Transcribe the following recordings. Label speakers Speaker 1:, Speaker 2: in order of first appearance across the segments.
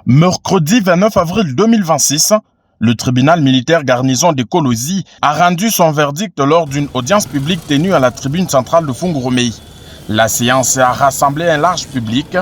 Speaker 1: Mercredi 29 avril 2026, le tribunal militaire garnison de Kolosi a rendu son verdict lors d'une audience publique tenue à la tribune centrale de Fungurumei. La séance a rassemblé un large public,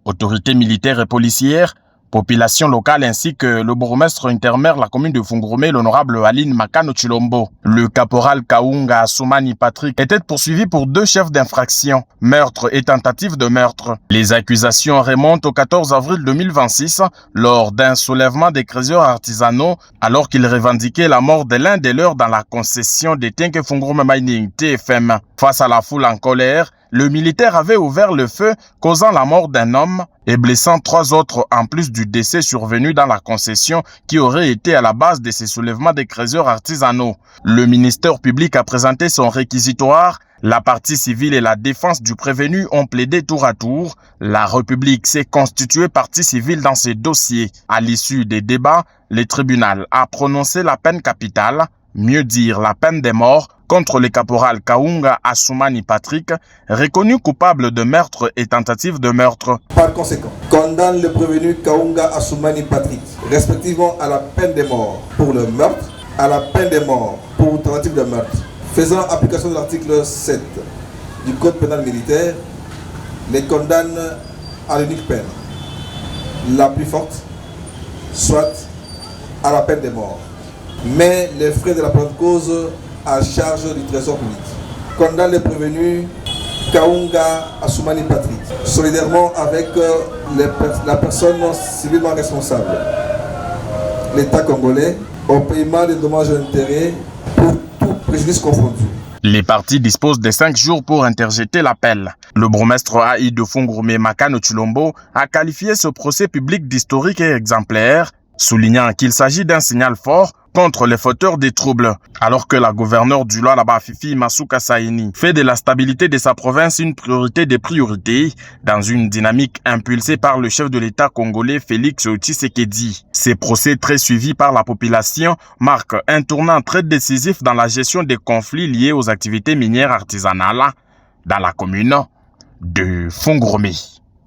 Speaker 1: autorités militaires et policières, population locale ainsi que le bourgmestre intermaire de la commune de Fungurumei, l'honorable Aline Makano Chilombo. Le caporal Kaunga Assoumani Patrick était poursuivi pour 2 chefs d'infraction, meurtre et tentative de meurtre. Les accusations remontent au 14 avril 2026 lors d'un soulèvement des créateurs artisanaux alors qu'ils revendiquaient la mort de l'un des leurs dans la concession des Tenke Fungurumei Mining TFM. Face à la foule en colère, le militaire avait ouvert le feu, causant la mort d'un homme et blessant 3 autres en plus du décès survenu dans la concession qui aurait été à la base de ces soulèvements des créateurs artisanaux. Le ministère public a présenté son réquisitoire. La partie civile et la défense du prévenu ont plaidé tour à tour. La République s'est constituée partie civile dans ces dossiers. À l'issue des débats, le tribunal a prononcé la peine capitale, mieux dire la peine de mort, contre le caporal Kaunga Assoumani Patrick, reconnu coupable de meurtre et tentative de meurtre.
Speaker 2: Par conséquent, condamne le prévenu Kaunga Assoumani Patrick, respectivement à la peine de mort pour le meurtre, à la peine de mort pour tentative de meurtre. Faisant application de l'article 7 du Code pénal militaire, les condamne à l'unique peine, la plus forte, soit à la peine de mort. Mais les frais de la présente cause à charge du trésor public. Condamne le prévenu Kaunga Assoumani Patrick, solidairement avec la personne civilement responsable, l'État congolais, au paiement des dommages et intérêts pour tout préjudice confondu.
Speaker 1: Les parties disposent de 5 jours pour interjeter l'appel. Le bourgmestre AI de Fungurumei Makano Chilombo a qualifié ce procès public d'historique et exemplaire, soulignant qu'il s'agit d'un signal fort contre les fauteurs des troubles, alors que la gouverneure du Lualaba Fifi Masuka Saini fait de la stabilité de sa province une priorité des priorités dans une dynamique impulsée par le chef de l'État congolais Félix Tshisekedi. Ces procès très suivis par la population marquent un tournant très décisif dans la gestion des conflits liés aux activités minières artisanales dans la commune de Fungurumei.